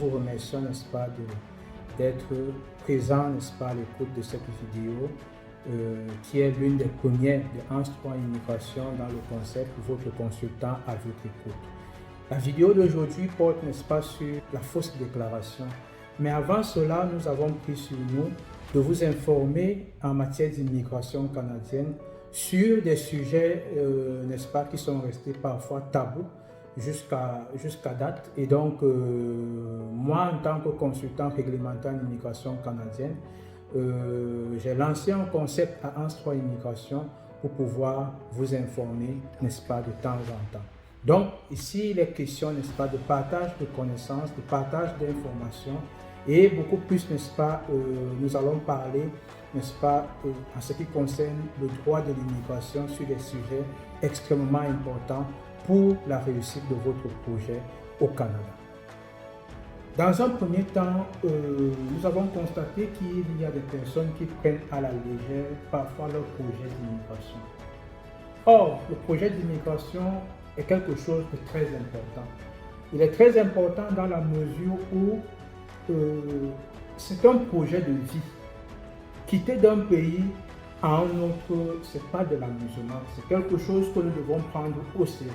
vous remercions, n'est-ce pas, d'être présent, n'est-ce pas, à l'écoute de cette vidéo qui est l'une des premières de Hans 3 Immigration dans le concept votre consultant à votre écoute. La vidéo d'aujourd'hui porte, n'est-ce pas, sur la fausse déclaration. Mais avant cela, nous avons pris sur nous de vous informer en matière d'immigration canadienne sur des sujets, n'est-ce pas, qui sont restés parfois tabous jusqu'à date. Et donc, moi, en tant que consultant réglementaire en immigration canadienne, j'ai lancé un concept à Hans 3 Immigration pour pouvoir vous informer, n'est-ce pas, de temps en temps. Donc, ici, il est question, n'est-ce pas, de partage de connaissances, de partage d'informations et beaucoup plus, n'est-ce pas, nous allons parler, n'est-ce pas, en ce qui concerne le droit de l'immigration sur des sujets extrêmement importants pour la réussite de votre projet au Canada. Dans un premier temps, nous avons constaté qu'il y a des personnes qui prennent à la légère parfois leur projet d'immigration. Or, le projet d'immigration est quelque chose de très important. Il est très important dans la mesure où c'est un projet de vie. Quitter d'un pays à un autre, ce n'est pas de l'amusement, c'est quelque chose que nous devons prendre au sérieux.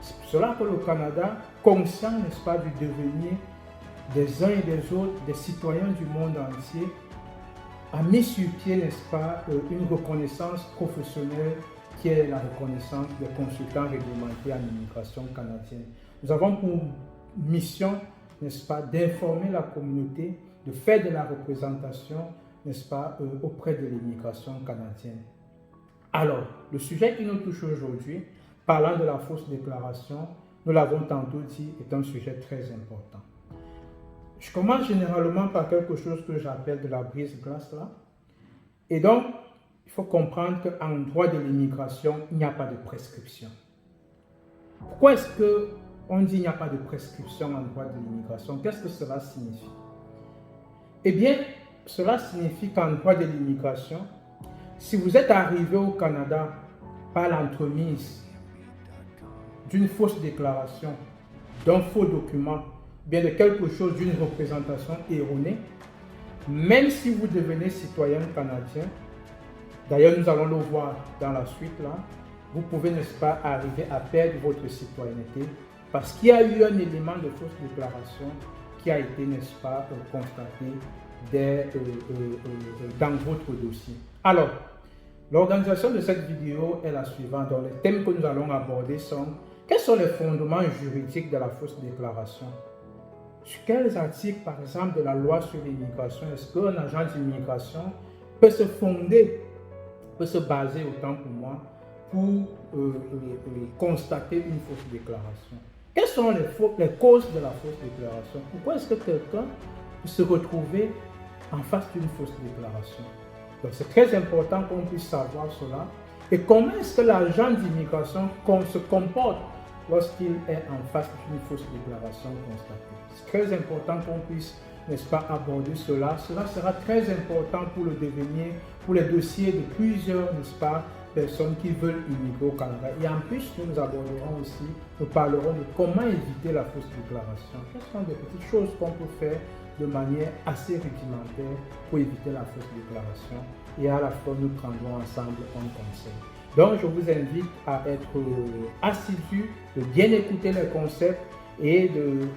C'est pour cela que le Canada, conscient, n'est-ce pas, du devenir des uns et des autres, des citoyens du monde entier, a mis sur pied, n'est-ce pas, une reconnaissance professionnelle qui est la reconnaissance des consultants réglementés en immigration canadienne. Nous avons pour mission, n'est-ce pas, d'informer la communauté, de faire de la représentation, n'est-ce pas, auprès de l'immigration canadienne. Alors, le sujet qui nous touche aujourd'hui, parlant de la fausse déclaration, nous l'avons tantôt dit, est un sujet très important. Je commence généralement par quelque chose que j'appelle de la brise-glace là. Et donc, il faut comprendre qu'en droit de l'immigration, il n'y a pas de prescription. Pourquoi est-ce qu'on dit qu'il n'y a pas de prescription en droit de l'immigration? Qu'est-ce que cela signifie? Eh bien, cela signifie qu'en droit de l'immigration, si vous êtes arrivé au Canada par l'entremise d'une fausse déclaration, d'un faux document, bien de quelque chose, d'une représentation erronée, même si vous devenez citoyen canadien, d'ailleurs nous allons le voir dans la suite là, vous pouvez, n'est-ce pas, arriver à perdre votre citoyenneté parce qu'il y a eu un élément de fausse déclaration qui a été, n'est-ce pas, constaté dans votre dossier. Alors, l'organisation de cette vidéo est la suivante. Donc, les thèmes que nous allons aborder sont: quels sont les fondements juridiques de la fausse déclaration? Sur quels articles, par exemple, de la loi sur l'immigration, est-ce qu'un agent d'immigration peut se fonder, peut se baser, autant pour moi, pour constater une fausse déclaration? Quelles sont les causes de la fausse déclaration? Pourquoi est-ce que quelqu'un peut se retrouver en face d'une fausse déclaration? Donc c'est très important qu'on puisse savoir cela. Et comment est-ce que l'agent d'immigration se comporte lorsqu'il est en face d'une fausse déclaration constatée? C'est très important qu'on puisse, n'est-ce pas, aborder cela. Cela sera très important pour le devenir, pour les dossiers de plusieurs, n'est-ce pas, personnes qui veulent immigrer au Canada. Et en plus, nous aborderons aussi, nous parlerons de comment éviter la fausse déclaration. Quelles sont des petites choses qu'on peut faire de manière assez rudimentaire pour éviter la fausse déclaration. Et à la fois, nous prendrons ensemble un conseil. Donc, je vous invite à être assidu, de bien écouter les concepts et de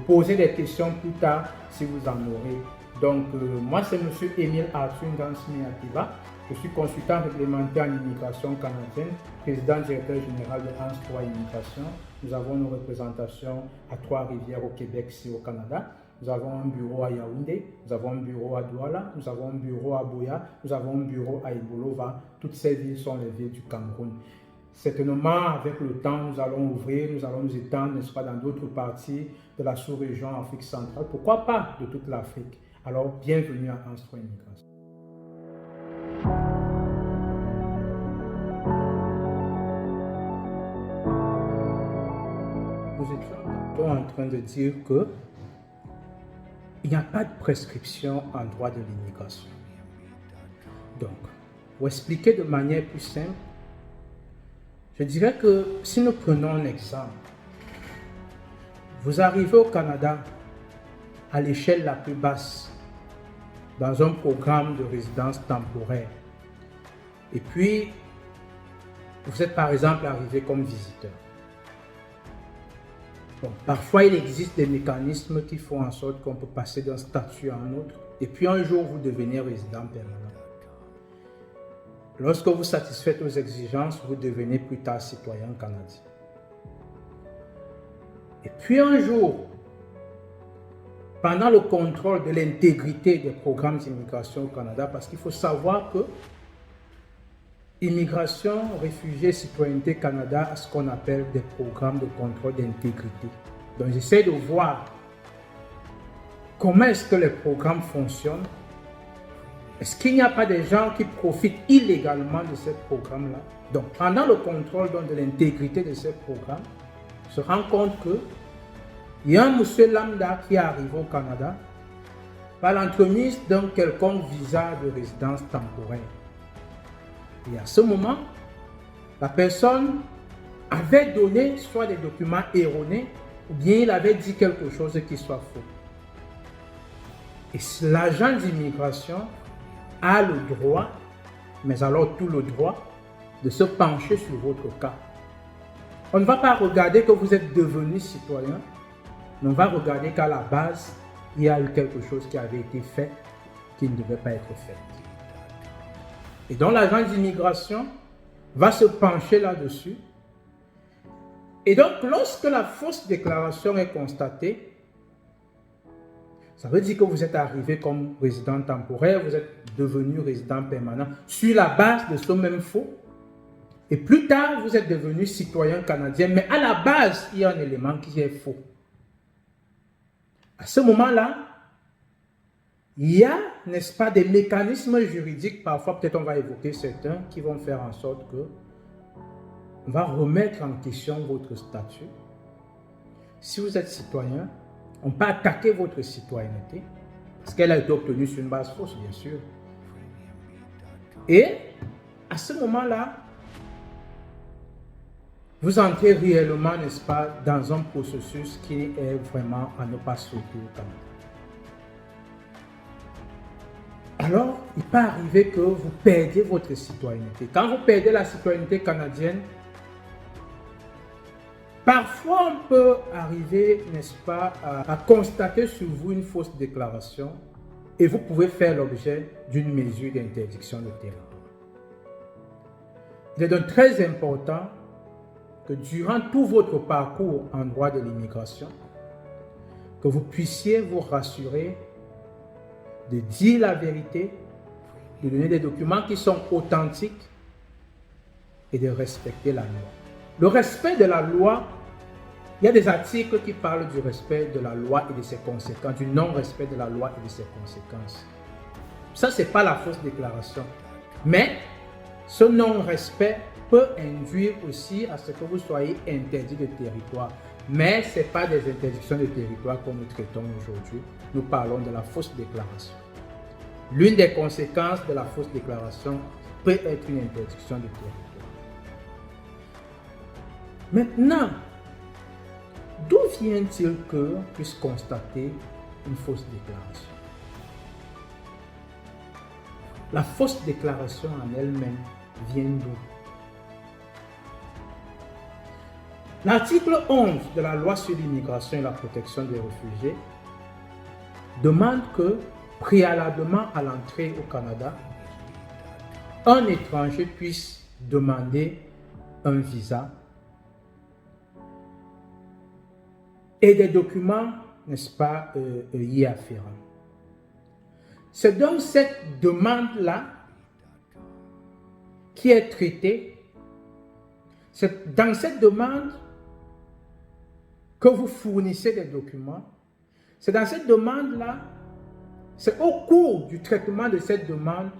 poser des questions plus tard si vous en aurez. Donc, moi, c'est M. Émile Arthur Ngansmi-Akiba. Je suis consultant réglementaire en immigration canadienne, président directeur général de Hans 3 Immigration. Nous avons nos représentations à Trois-Rivières au Québec, ici au Canada. Nous avons un bureau à Yaoundé, nous avons un bureau à Douala, nous avons un bureau à Buea, nous avons un bureau à Ibolova. Toutes ces villes sont les villes du Cameroun. Certainement, avec le temps, nous allons ouvrir, nous allons nous étendre, n'est-ce pas, dans d'autres parties de la sous-région Afrique centrale. Pourquoi pas de toute l'Afrique? Alors, bienvenue à Hans 3 Immigration. Nous étions en train de dire que il n'y a pas de prescription en droit de l'immigration. Donc, pour expliquer de manière plus simple, je dirais que si nous prenons un exemple, vous arrivez au Canada à l'échelle la plus basse dans un programme de résidence temporaire. Et puis, vous êtes par exemple arrivé comme visiteur. Bon, parfois, il existe des mécanismes qui font en sorte qu'on peut passer d'un statut à un autre. Et puis un jour, vous devenez résident permanent. Lorsque vous satisfaites aux exigences, vous devenez plus tard citoyen canadien. Et puis un jour, pendant le contrôle de l'intégrité des programmes d'immigration au Canada, parce qu'il faut savoir que Immigration, Réfugiés, Citoyenneté Canada a ce qu'on appelle des programmes de contrôle d'intégrité. Donc j'essaie de voir comment est-ce que les programmes fonctionnent. Est-ce qu'il n'y a pas des gens qui profitent illégalement de ces programmes-là? Donc pendant le contrôle de l'intégrité de ces programmes, on se rend compte que il y a un monsieur lambda qui arrive au Canada par l'entremise d'un quelconque visa de résidence temporaire. Et à ce moment, la personne avait donné soit des documents erronés ou bien il avait dit quelque chose qui soit faux. Et l'agent d'immigration a le droit, mais alors tout le droit, de se pencher sur votre cas. On ne va pas regarder que vous êtes devenu citoyen, mais on va regarder qu'à la base, il y a eu quelque chose qui avait été fait qui ne devait pas être fait. Et donc l'agent d'immigration va se pencher là-dessus. Et donc lorsque la fausse déclaration est constatée, ça veut dire que vous êtes arrivé comme résident temporaire, vous êtes devenu résident permanent sur la base de ce même faux. Et plus tard, vous êtes devenu citoyen canadien, mais à la base, il y a un élément qui est faux. À ce moment-là, il y a, n'est-ce pas, des mécanismes juridiques, parfois peut-être on va évoquer certains, qui vont faire en sorte que on va remettre en question votre statut. Si vous êtes citoyen, on peut attaquer votre citoyenneté, parce qu'elle a été obtenue sur une base fausse, bien sûr. Et à ce moment-là, vous entrez réellement, n'est-ce pas, dans un processus qui est vraiment à ne pas souhaiter au Canada. Alors, il peut arriver que vous perdiez votre citoyenneté. Quand vous perdez la citoyenneté canadienne, parfois on peut arriver, n'est-ce pas, à constater sur vous une fausse déclaration et vous pouvez faire l'objet d'une mesure d'interdiction de territoire. Il est donc très important que durant tout votre parcours en droit de l'immigration, que vous puissiez vous rassurer de dire la vérité, de donner des documents qui sont authentiques et de respecter la loi. Le respect de la loi, il y a des articles qui parlent du respect de la loi et de ses conséquences, du non-respect de la loi et de ses conséquences. Ça, ce n'est pas la fausse déclaration. Mais ce non-respect peut induire aussi à ce que vous soyez interdit de territoire. Mais ce n'est pas des interdictions de territoire que nous traitons aujourd'hui. Nous parlons de la fausse déclaration. L'une des conséquences de la fausse déclaration peut être une interdiction de territoire. Maintenant, d'où vient-il qu'on puisse constater une fausse déclaration? La fausse déclaration en elle-même vient d'où? L'article 11 de la loi sur l'immigration et la protection des réfugiés demande que, préalablement à l'entrée au Canada, un étranger puisse demander un visa et des documents, n'est-ce pas, y afférents. C'est donc cette demande-là qui est traitée. C'est dans cette demande que vous fournissez des documents. C'est dans cette demande-là, c'est au cours du traitement de cette demande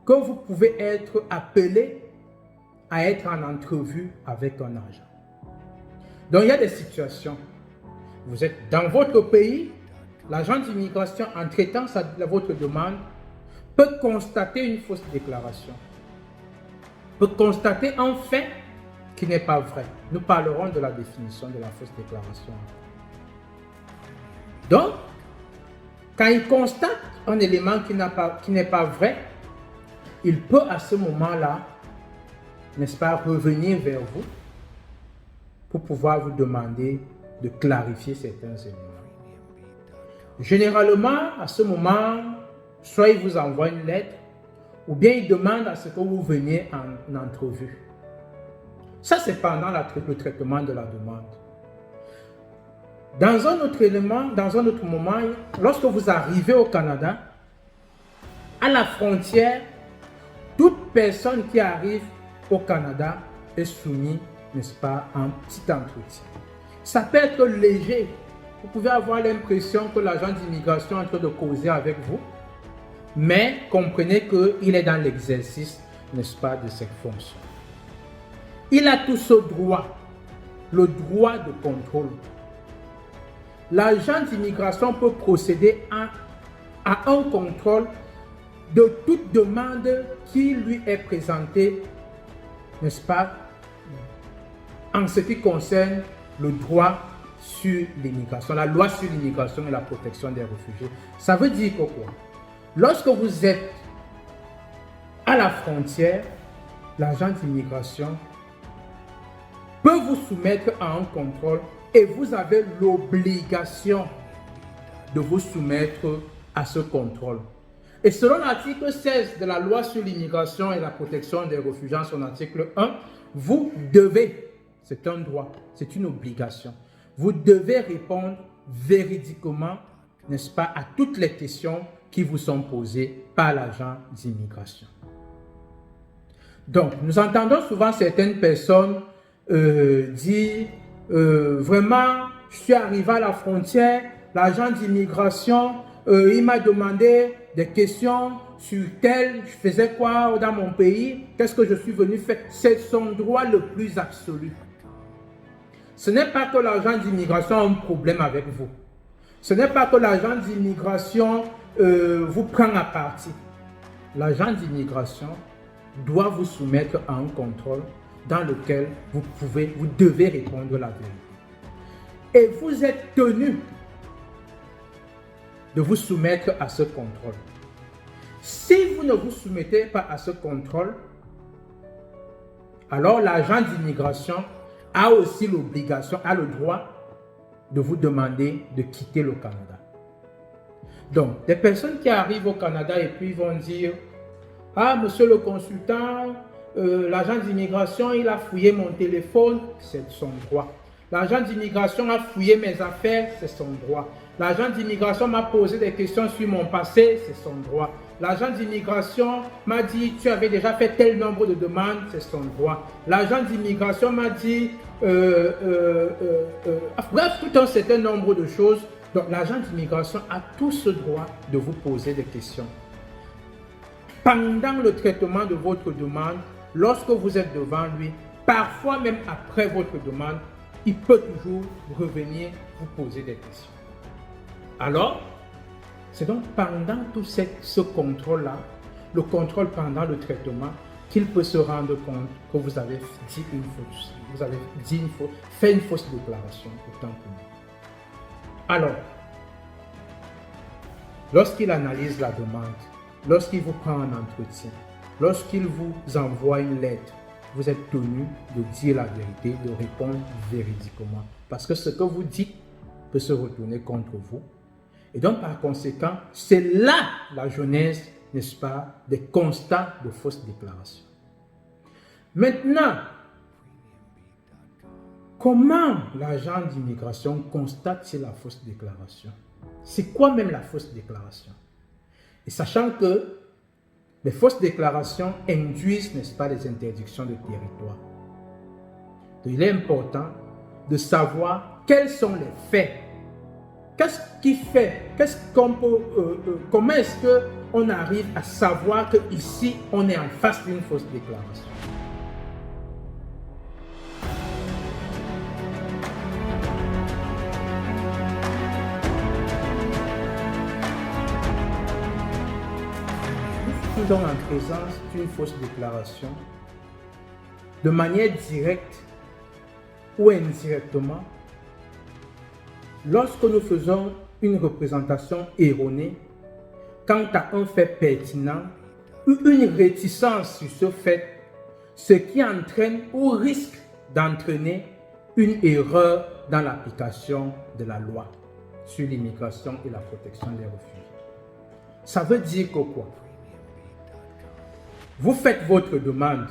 que vous pouvez être appelé à être en entrevue avec un agent. Donc il y a des situations. Vous êtes dans votre pays, l'agent d'immigration, en traitant votre demande, peut constater une fausse déclaration, peut constater un fait qui n'est pas vrai. Nous parlerons de la définition de la fausse déclaration. Donc, Quand il constate un élément qui n'est pas vrai, il peut à ce moment-là, n'est-ce pas, revenir vers vous pour pouvoir vous demander de clarifier certains éléments. Généralement, à ce moment, soit il vous envoie une lettre, ou bien il demande à ce que vous veniez en entrevue. Ça, c'est pendant le traitement de la demande. Dans un autre élément, dans un autre moment, lorsque vous arrivez au Canada, à la frontière, toute personne qui arrive au Canada est soumise, n'est-ce pas, à un petit entretien. Ça peut être léger. Vous pouvez avoir l'impression que l'agent d'immigration est en train de causer avec vous, mais comprenez qu'il est dans l'exercice, n'est-ce pas, de cette fonction. Il a tout ce droit, le droit de contrôle. L'agent d'immigration peut procéder à un contrôle de toute demande qui lui est présentée, n'est-ce pas, en ce qui concerne le droit sur l'immigration, la loi sur l'immigration et la protection des réfugiés. Ça veut dire que quoi? Lorsque vous êtes à la frontière, l'agent d'immigration peut vous soumettre à un contrôle et vous avez l'obligation de vous soumettre à ce contrôle. Et selon l'article 16 de la loi sur l'immigration et la protection des réfugiés, en son article 1, vous devez, c'est un droit, c'est une obligation, vous devez répondre véridiquement, n'est-ce pas, à toutes les questions qui vous sont posées par l'agent d'immigration. Donc, nous entendons souvent certaines personnes dire vraiment, je suis arrivé à la frontière, l'agent d'immigration, il m'a demandé des questions sur tel, je faisais quoi dans mon pays, qu'est-ce que je suis venu faire. C'est son droit le plus absolu. Ce n'est pas que l'agent d'immigration a un problème avec vous. Ce n'est pas que l'agent d'immigration vous prend à partie. L'agent d'immigration doit vous soumettre à un contrôle dans lequel vous devez répondre la vérité. Et vous êtes tenu de vous soumettre à ce contrôle. Si vous ne vous soumettez pas à ce contrôle, alors l'agent d'immigration a aussi l'obligation, a le droit de vous demander de quitter le Canada. Donc, des personnes qui arrivent au Canada et puis vont dire « Ah, monsieur le consultant, l'agent d'immigration, il a fouillé mon téléphone, c'est son droit. L'agent d'immigration a fouillé mes affaires, c'est son droit. L'agent d'immigration m'a posé des questions sur mon passé, c'est son droit. L'agent d'immigration m'a dit, tu avais déjà fait tel nombre de demandes, c'est son droit. L'agent d'immigration m'a dit, bref, tout un certain nombre de choses. Donc, l'agent d'immigration a tout ce droit de vous poser des questions. Pendant le traitement de votre demande, lorsque vous êtes devant lui, parfois même après votre demande, il peut toujours revenir vous poser des questions. Alors, c'est donc pendant tout ce contrôle-là, le contrôle pendant le traitement, qu'il peut se rendre compte que vous avez dit une fausse, fait une fausse déclaration, autant que moi. Alors, lorsqu'il analyse la demande, lorsqu'il vous prend un entretien, lorsqu'il vous envoie une lettre, vous êtes tenu de dire la vérité, de répondre véridiquement. Parce que ce que vous dites peut se retourner contre vous. Et donc, par conséquent, c'est là la genèse, n'est-ce pas, des constats de fausses déclarations. Maintenant, comment l'agent d'immigration constate-t-il la fausse déclaration? C'est quoi même la fausse déclaration? Et sachant que les fausses déclarations induisent, n'est-ce pas, les interdictions de territoire. Donc, il est important de savoir quels sont les faits. Qu'est-ce qui fait, comment est-ce qu'on arrive à savoir qu'ici, on est en face d'une fausse déclaration? Nous sommes en présence d'une fausse déclaration, de manière directe ou indirectement, lorsque nous faisons une représentation erronée quant à un fait pertinent ou une réticence sur ce fait, ce qui entraîne ou risque d'entraîner une erreur dans l'application de la loi sur l'immigration et la protection des réfugiés. Ça veut dire que quoi? Vous faites votre demande,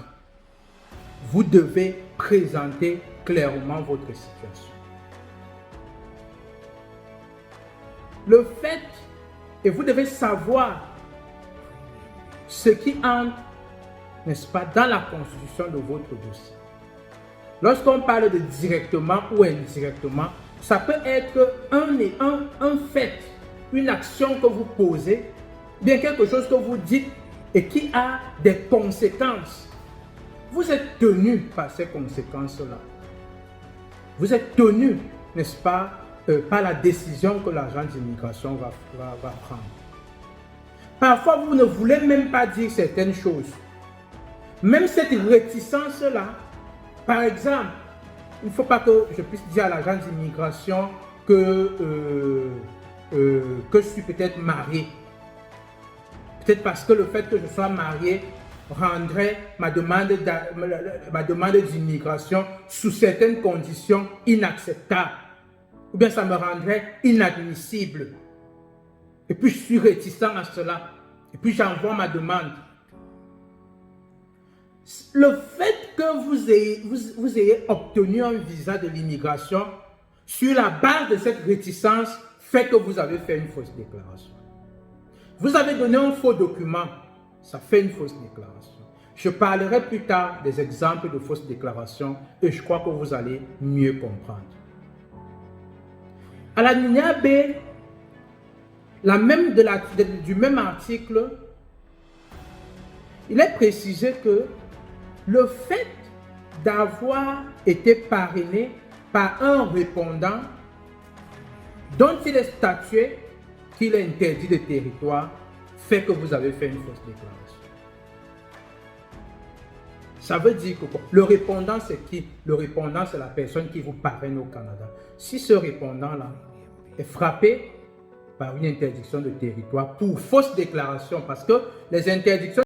vous devez présenter clairement votre situation. Le fait, et vous devez savoir ce qui entre, n'est-ce pas, dans la constitution de votre dossier. Lorsqu'on parle de directement ou indirectement, ça peut être un fait, une action que vous posez, bien quelque chose que vous dites et qui a des conséquences. Vous êtes tenu par ces conséquences-là. Vous êtes tenu, n'est-ce pas, par la décision que l'agent d'immigration va prendre. Parfois, vous ne voulez même pas dire certaines choses. Même cette réticence-là, par exemple, il ne faut pas que je puisse dire à l'agent d'immigration que je suis peut-être marié. Peut-être parce que le fait que je sois marié rendrait ma demande d'immigration sous certaines conditions inacceptables. Ou bien ça me rendrait inadmissible. Et puis je suis réticent à cela. Et puis j'envoie ma demande. Le fait que vous ayez obtenu un visa de l'immigration sur la base de cette réticence fait que vous avez fait une fausse déclaration. Vous avez donné un faux document, ça fait une fausse déclaration. Je parlerai plus tard des exemples de fausses déclarations et je crois que vous allez mieux comprendre. À la linéa B, du même article, il est précisé que le fait d'avoir été parrainé par un répondant dont il est statué qu'il est interdit de territoire fait que vous avez fait une fausse déclaration. Ça veut dire que le répondant, c'est qui? Le répondant, c'est la personne qui vous parraine au Canada. Si ce répondant-là est frappé par une interdiction de territoire pour fausse déclaration, parce que les interdictions